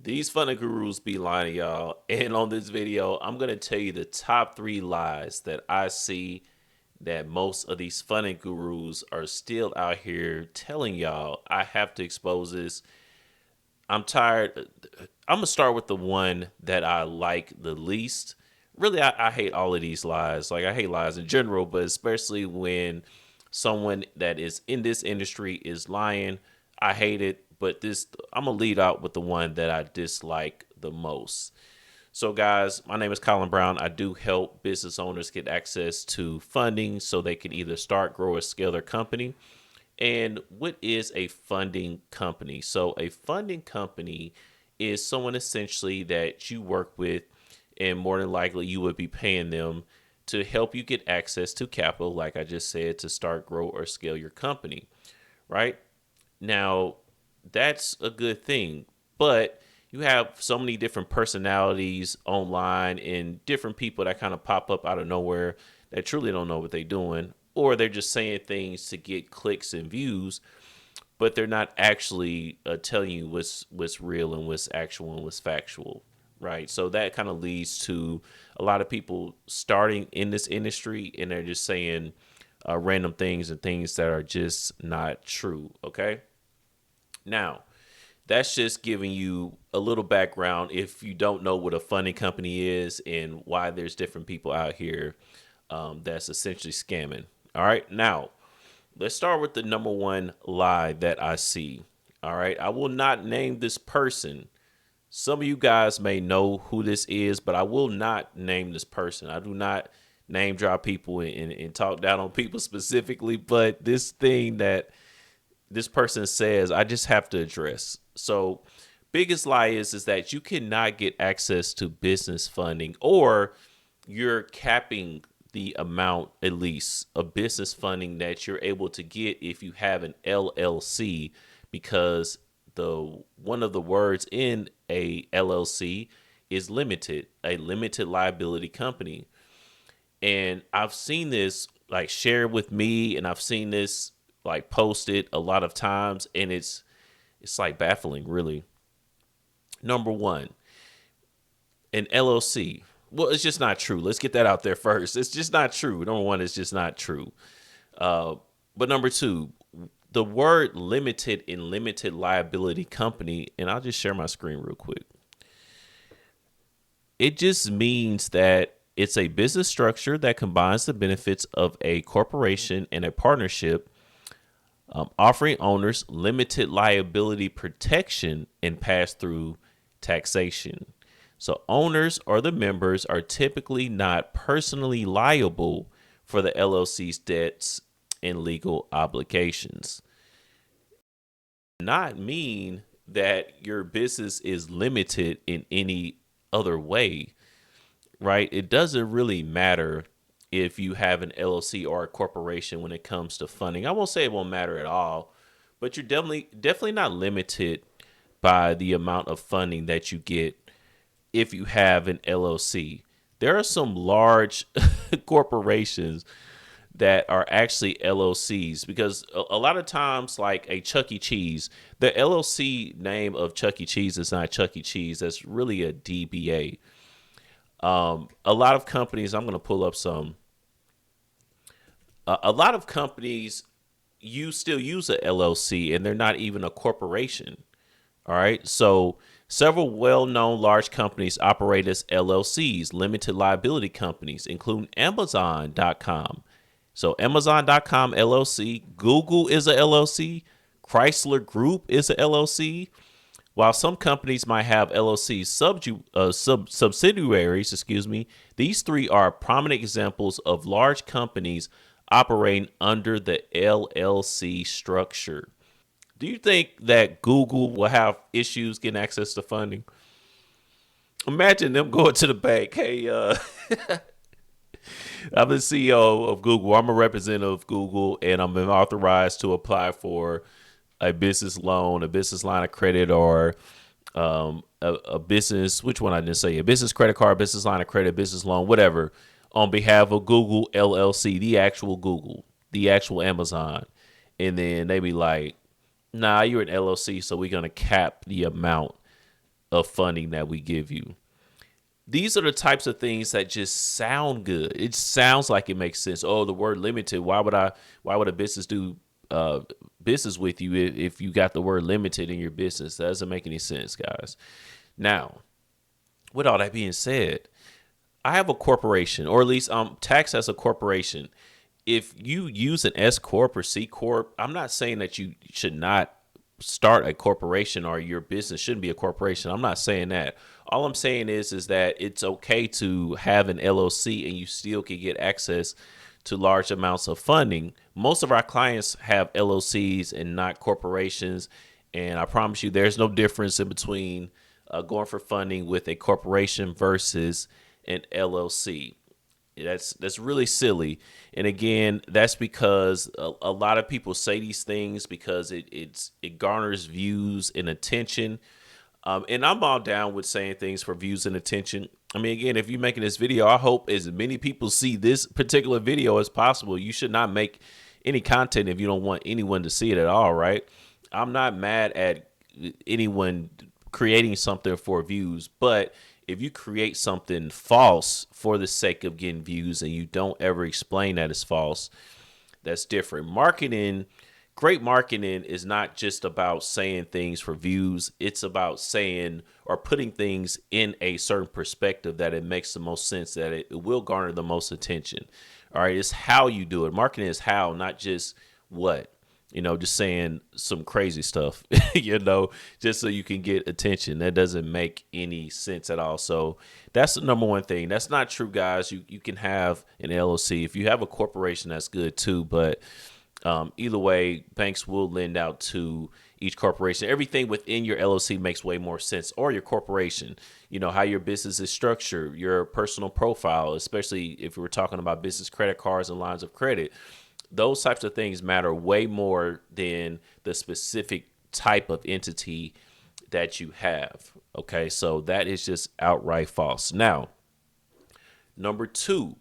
These funding gurus be lying, y'all. And on this video, I'm going to tell you the top 3 lies that I see that most of these funding gurus are still out here telling y'all. I have to expose this. I'm tired. I'm going to start with the one that I like the least. Really, I hate all of these lies. Like, I hate lies in general, but especially when someone that is in this industry is lying. I hate it. But this, I'm going to lead out with the one that I dislike the most. So, guys, my name is Colin Brown. I do help business owners get access to funding so they can either start, grow, or scale their company. And what is a funding company? So, a funding company is someone essentially that you work with, and more than likely, you would be paying them to help you get access to capital, like I just said, to start, grow, or scale your company, right? Now, that's a good thing, but you have so many different personalities online and different people that kind of pop up out of nowhere that truly don't know what they're doing, or they're just saying things to get clicks and views, but they're not actually telling you what's real and what's actual and what's factual, right? So that kind of leads to a lot of people starting in this industry and they're just saying random things and things that are just not true. Okay. Now, that's just giving you a little background if you don't know what a funding company is and why there's different people out here that's essentially scamming. All right. Now, let's start with the number one lie that I see. All right. I will not name this person. Some of you guys may know who this is, but I will not name this person. I do not name drop people and talk down on people specifically, but this thing that this person says, I just have to address. So, biggest lie is that you cannot get access to business funding, or you're capping the amount, at least, of business funding that you're able to get if you have an LLC, because the one of the words in a LLC is limited, a limited liability company. And I've seen this like shared with me, and I've seen this like posted a lot of times, and it's like baffling, really. Number one, an LLC. Well, it's just not true. Let's get that out there first. It's just not true. Number one, it's just not true. Uh, but number two, the word limited and limited liability company, and I'll just share my screen real quick. It just means that it's a business structure that combines the benefits of a corporation and a partnership, offering owners limited liability protection and pass through taxation. So, owners or the members are typically not personally liable for the LLC's debts and legal obligations. Not mean that your business is limited in any other way, right? It doesn't really matter if you have an LLC or a corporation when it comes to funding. I won't say it won't matter at all, but you're definitely not limited by the amount of funding that you get if you have an LLC. There are some large corporations that are actually LLCs, because a lot of times, like a Chuck E. Cheese, the LLC name of Chuck E. Cheese is not Chuck E. Cheese. That's really a DBA. A lot of companies, I'm going to pull up some. A lot of companies you still use a LLC and they're not even a corporation. All right. So several well-known large companies operate as LLCs, limited liability companies, including Amazon.com. So Amazon.com LLC, Google is a LLC, Chrysler Group is a LLC. While some companies might have LLC subsidiaries, these three are prominent examples of large companies operating under the LLC structure. Do you think that Google will have issues getting access to funding? Imagine them going to the bank. Hey, I'm the CEO of Google. I'm a representative of Google, and I'm authorized to apply for a business loan, a business line of credit, or a business. Which one I didn't say? A business credit card, business line of credit, business loan, whatever, on behalf of Google LLC, the actual Google, the actual Amazon, and then they be like, "Nah, you're an LLC, so we're gonna cap the amount." of funding that we give you. These are the types of things that just sound good. It sounds like it makes sense. Oh, the word limited. Why would a business do uh, business with you if you got the word limited in your business? That doesn't make any sense, guys. Now, with all that being said, I have a corporation, or at least taxed as a corporation. If you use an S corp or C corp, I'm not saying that you should not start a corporation or your business shouldn't be a corporation. I'm not saying that. All I'm saying is that it's okay to have an LLC and you still can get access to large amounts of funding. Most of our clients have LLCs and not corporations, and I promise you, there's no difference in between going for funding with a corporation versus an LLC. That's really silly. And again, that's because a lot of people say these things because it garners views and attention. And I'm all down with saying things for views and attention. I mean, again, if you're making this video, I hope as many people see this particular video as possible. You should not make any content if you don't want anyone to see it at all, right? I'm not mad at anyone creating something for views, but if you create something false for the sake of getting views and you don't ever explain that it's false, that's different. Great marketing is not just about saying things for views. It's about saying or putting things in a certain perspective that it makes the most sense, that it will garner the most attention. All right. It's how you do it. Marketing is how, not just what. Just saying some crazy stuff, just so you can get attention. That doesn't make any sense at all. So that's the number one thing. That's not true, guys. You can have an LLC. If you have a corporation, that's good too. But either way, banks will lend out to each corporation. Everything within your LLC makes way more sense, or your corporation. How your business is structured, your personal profile, especially if we're talking about business credit cards and lines of credit. Those types of things matter way more than the specific type of entity that you have. Okay, so that is just outright false. Now, number two,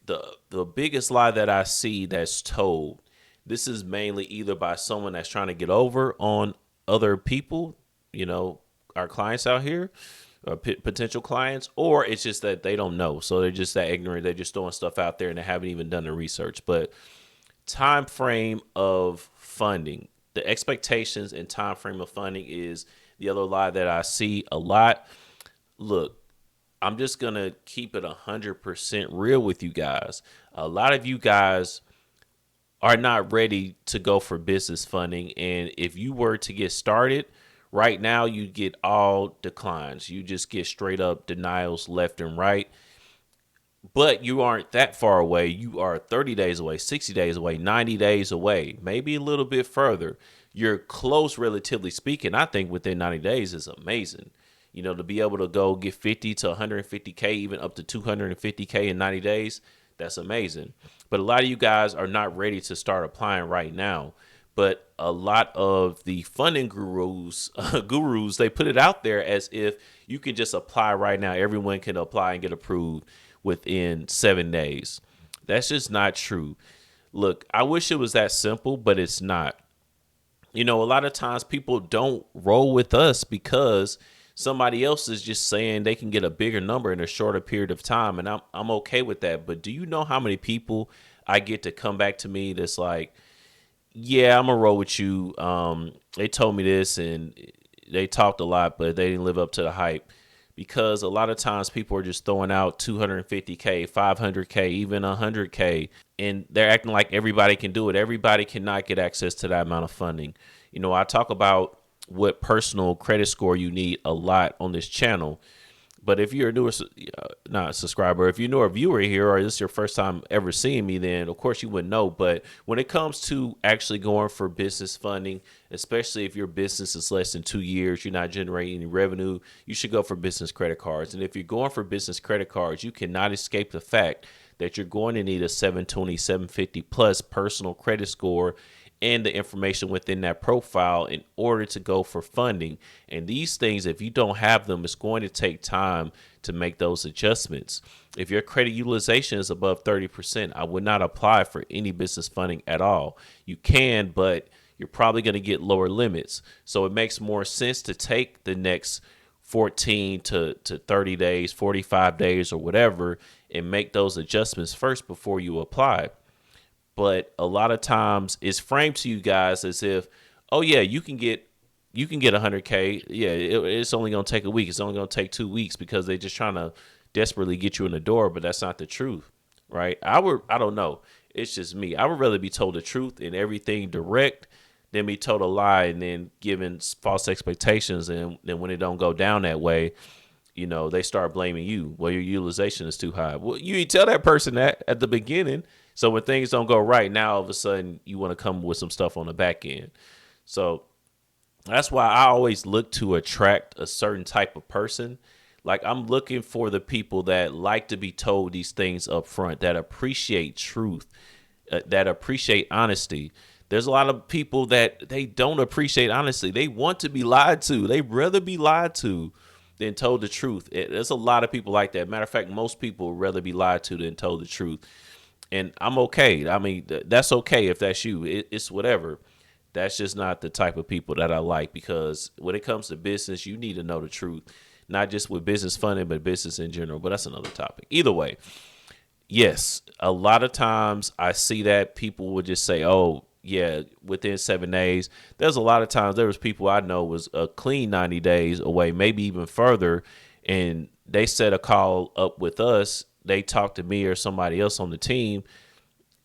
the biggest lie that I see that's told, this is mainly either by someone that's trying to get over on other people, our clients out here, or potential clients, or it's just that they don't know. So they're just that ignorant. They're just throwing stuff out there and they haven't even done the research. But time frame of funding, the expectations and time frame of funding is the other lie that I see a lot. Look, I'm just going to keep it 100% real with you guys. A lot of you guys are not ready to go for business funding. And if you were to get started right now, you get all declines. You just get straight up denials left and right. But you aren't that far away. You are 30 days away, 60 days away, 90 days away, maybe a little bit further. You're close, relatively speaking. I think within 90 days is amazing. To be able to go get 50 to 150K, even up to 250K in 90 days, that's amazing. But a lot of you guys are not ready to start applying right now. But a lot of the funding gurus, they put it out there as if you can just apply right now. Everyone can apply and get approved within 7 days. That's just not true. Look, I wish it was that simple, but it's not. A lot of times people don't roll with us because somebody else is just saying they can get a bigger number in a shorter period of time. And I'm okay with that. But do you know how many people I get to come back to me that's like, yeah, I'm gonna roll with you. They told me this and they talked a lot, but they didn't live up to the hype. Because a lot of times people are just throwing out 250K, 500K, even 100K, and they're acting like everybody can do it. Everybody cannot get access to that amount of funding. I talk about what personal credit score you need a lot on this channel. But if you're a newer, not a subscriber, if you're a newer viewer here, or this is your first time ever seeing me, then of course you wouldn't know. But when it comes to actually going for business funding, especially if your business is less than 2 years, you're not generating any revenue, you should go for business credit cards. And if you're going for business credit cards, you cannot escape the fact that you're going to need a 720, 750 plus personal credit score and the information within that profile in order to go for funding. And these things, if you don't have them, it's going to take time to make those adjustments. If your credit utilization is above 30%, I would not apply for any business funding at all. You can, but you're probably going to get lower limits. So it makes more sense to take the next 14 to 30 days, 45 days, or whatever, and make those adjustments first before you apply. But a lot of times it's framed to you guys as if, oh yeah, you can get 100K. Yeah, it's only gonna take a week. It's only gonna take 2 weeks because they're just trying to desperately get you in the door. But that's not the truth, right? I don't know. It's just me. I would rather be told the truth and everything direct than be told a lie and then given false expectations. And then when it don't go down that way, they start blaming you. Well, your utilization is too high. Well, you tell that person that at the beginning. So when things don't go right, now all of a sudden you want to come with some stuff on the back end. So that's why I always look to attract a certain type of person. Like I'm looking for the people that like to be told these things up front, that appreciate truth, that appreciate honesty. There's a lot of people that they don't appreciate honesty. They want to be lied to. They'd rather be lied to than told the truth. There's a lot of people like that. Matter of fact, most people would rather be lied to than told the truth. And I'm okay. I mean, that's okay if that's you. It's whatever. That's just not the type of people that I like, because when it comes to business, you need to know the truth, not just with business funding, but business in general. But that's another topic. Either way, yes, a lot of times I see that people would just say, oh, yeah, within 7 days. There's a lot of times there was people I know was a clean 90 days away, maybe even further. And they set a call up with us. They talked to me or somebody else on the team,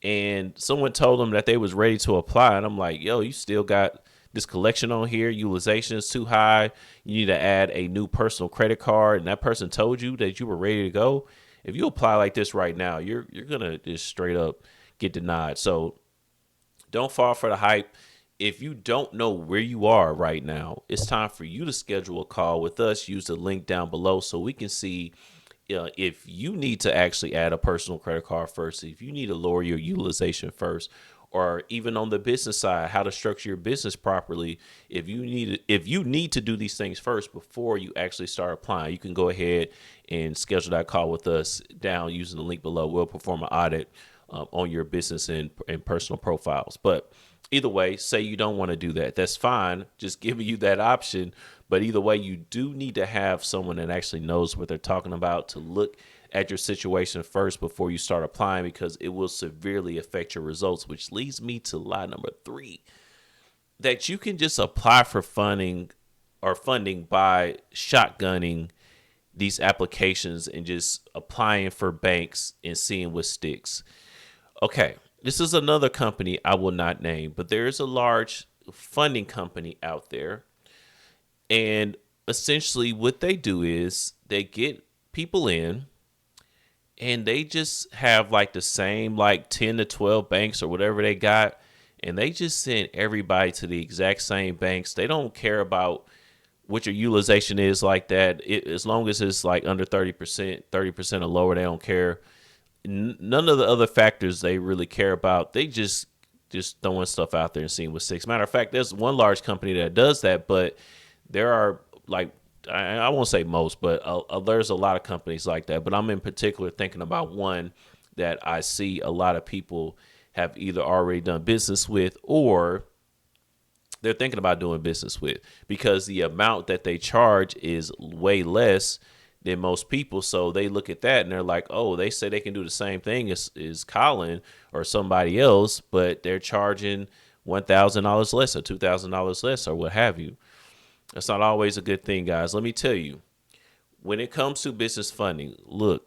and someone told them that they was ready to apply. And I'm like, yo, you still got this collection on here. Utilization is too high. You need to add a new personal credit card. And that person told you that you were ready to go. If you apply like this right now, you're going to just straight up get denied. So don't fall for the hype. If you don't know where you are right now, it's time for you to schedule a call with us. Use the link down below so we can see if you need to actually add a personal credit card first, if you need to lower your utilization first, or even on the business side, how to structure your business properly. If you need to do these things first before you actually start applying, you can go ahead and schedule that call with us down using the link below. We'll perform an audit on your business and personal profiles. But either way, say you don't want to do that. That's fine. Just giving you that option. But either way, you do need to have someone that actually knows what they're talking about to look at your situation first before you start applying, because it will severely affect your results, which leads me to lie number 3, that you can just apply for funding by shotgunning these applications and just applying for banks and seeing what sticks. Okay, this is another company I will not name, but there is a large funding company out there. And essentially what they do is they get people in and they just have like the same like 10 to 12 banks or whatever they got. And they just send everybody to the exact same banks. They don't care about what your utilization is like that. As long as it's like under 30%, 30% or lower, they don't care. None of the other factors they really care about. They just throwing stuff out there and seeing what sticks. Matter of fact, there's one large company that does that, but there are like, I won't say most, but there's a lot of companies like that. But I'm in particular thinking about one that I see a lot of people have either already done business with or they're thinking about doing business with, because the amount that they charge is way less than most people. So they look at that and they're like, oh, they say they can do the same thing as Colin or somebody else, but they're charging $1,000 less or $2,000 less or what have you. That's not always a good thing, guys. Let me tell you, when it comes to business funding, look,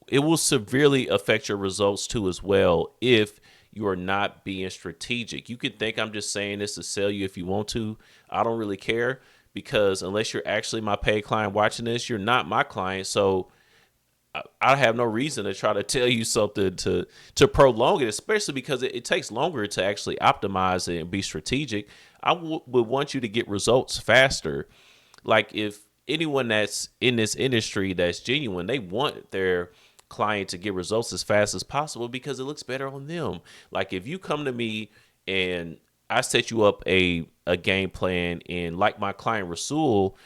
it will severely affect your results too as well if you are not being strategic. You can think I'm just saying this to sell you if you want to. I don't really care, because unless you're actually my paid client watching this, you're not my client. So I have no reason to try to tell you something to prolong it, especially because it takes longer to actually optimize it and be strategic. I would want you to get results faster. Like if anyone that's in this industry that's genuine, they want their client to get results as fast as possible because it looks better on them. Like if you come to me and I set you up a game plan, and like my client Rasul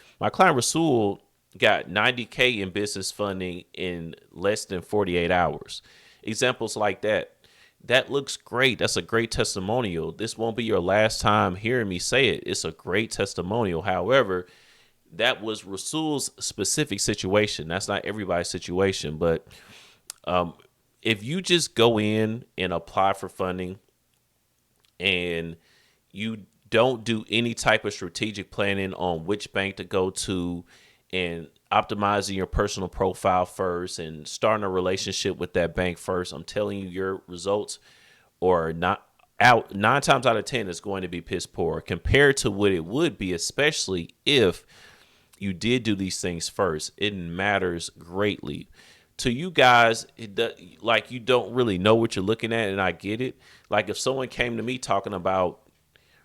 got 90K in business funding in less than 48 hours. Examples like that. That looks great. That's a great testimonial. This won't be your last time hearing me say it. It's a great testimonial. However, that was Rasul's specific situation. That's not everybody's situation, but if you just go in and apply for funding and you don't do any type of strategic planning on which bank to go to and optimizing your personal profile first and starting a relationship with that bank first, I'm telling you, your results are not out 9 times out of 10 is going to be piss poor compared to what it would be, especially if you did do these things first. It matters greatly to you guys. Like, you don't really know what you're looking at, and I get it. Like, if someone came to me talking about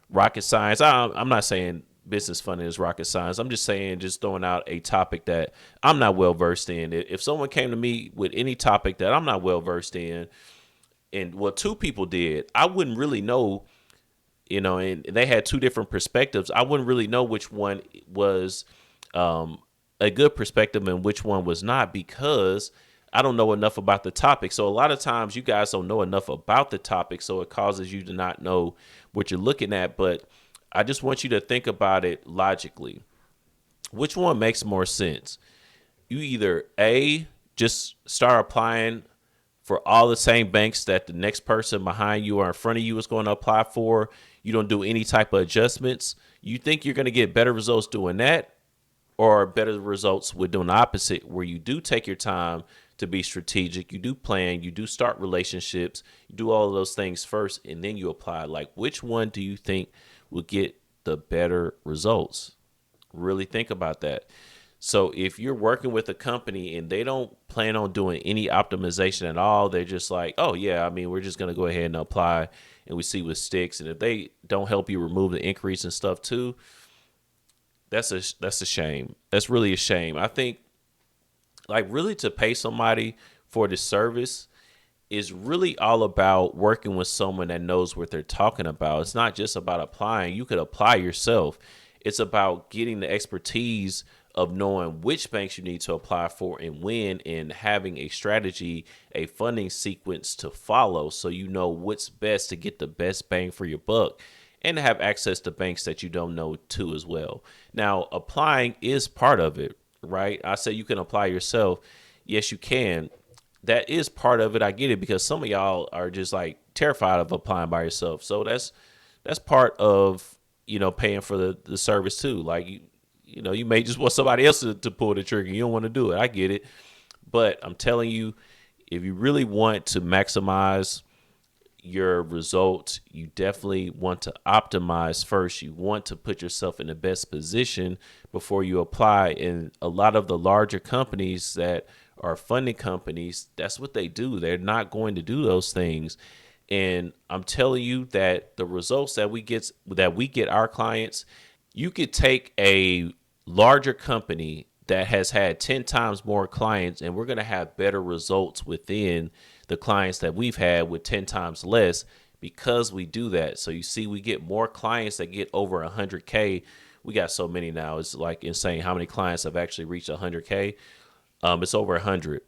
rocket science, I'm not saying business funding is rocket science. I'm just saying, just throwing out a topic that I'm not well versed in. If someone came to me with any topic that I'm not well versed in, and what two people did, I wouldn't really know, and they had two different perspectives. I wouldn't really know which one was a good perspective and which one was not, because I don't know enough about the topic. So a lot of times you guys don't know enough about the topic, so it causes you to not know what you're looking at. But I just want you to think about it logically. Which one makes more sense? You either A, just start applying for all the same banks that the next person behind you or in front of you is going to apply for. You don't do any type of adjustments. You think you're going to get better results doing that, or better results with doing the opposite, where you do take your time to be strategic, you do plan, you do start relationships, you do all of those things first, and then you apply. Like, which one do you think will get the better results? Really think about that. So if you're working with a company and they don't plan on doing any optimization at all, they're just like, oh yeah, I mean, we're just going to go ahead and apply and we see what sticks. And if they don't help you remove the increase and stuff too, that's a shame. That's really a shame. I think, like, really to pay somebody for the service is really all about working with someone that knows what they're talking about. It's not just about applying. You could apply yourself. It's about getting the expertise of knowing which banks you need to apply for and when, and having a strategy, a funding sequence to follow, so you know what's best to get the best bang for your buck, and have access to banks that you don't know too as well. Now, applying is part of it, right? I say you can apply yourself. Yes, you can. That is part of it. I get it, because some of y'all are just like terrified of applying by yourself. So that's part of, paying for the service too. Like, you may just want somebody else to pull the trigger. You don't want to do it. I get it. But I'm telling you, if you really want to maximize your results, you definitely want to optimize first. You want to put yourself in the best position before you apply. And a lot of the larger companies that are funding companies, that's what they do. They're not going to do those things. And I'm telling you that the results that we get our clients, you could take a larger company that has had 10 times more clients, and we're going to have better results within the clients that we've had with 10 times less, because we do that. So you see, we get more clients that get over 100K. We got so many now. It's like insane how many clients have actually reached 100K. It's over 100.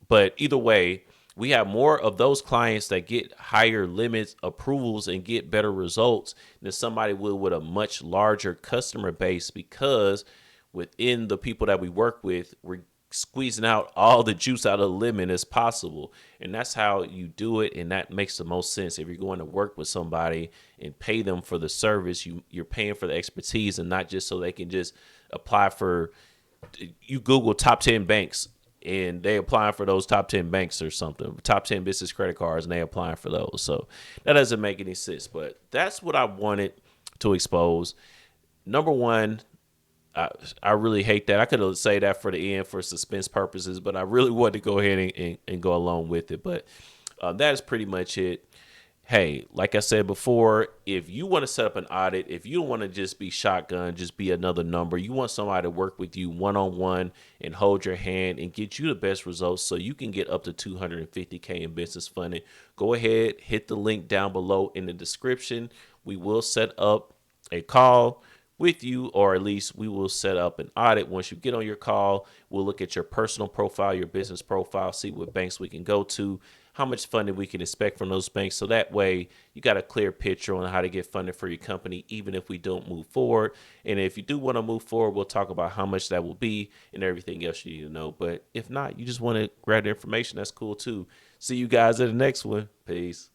But either way, we have more of those clients that get higher limits, approvals, and get better results than somebody will with a much larger customer base, because within the people that we work with, we're squeezing out all the juice out of the lemon as possible. And that's how you do it. And that makes the most sense. If you're going to work with somebody and pay them for the service, you're paying for the expertise, and not just so they can just apply for, you Google top 10 banks and they applying for those top 10 banks or something, top 10 business credit cards, and they applying for those. So that doesn't make any sense, but that's what I wanted to expose. Number one, I really hate that. I could have said that for the end for suspense purposes, but I really wanted to go ahead and go along with it. But that is pretty much it. Hey, like I said before, if you want to set up an audit, if you don't want to just be shotgun, just be another number, you want somebody to work with you one-on-one and hold your hand and get you the best results so you can get up to 250K in business funding, go ahead, hit the link down below in the description. We will set up a call. with you, or at least we will set up an audit. Once you get on your call, we'll look at your personal profile, your business profile, see what banks we can go to, how much funding we can expect from those banks. So that way you got a clear picture on how to get funded for your company, even if we don't move forward. And if you do want to move forward, we'll talk about how much that will be and everything else you need to know. But if not, you just want to grab the information, that's cool too. See you guys in the next one. Peace.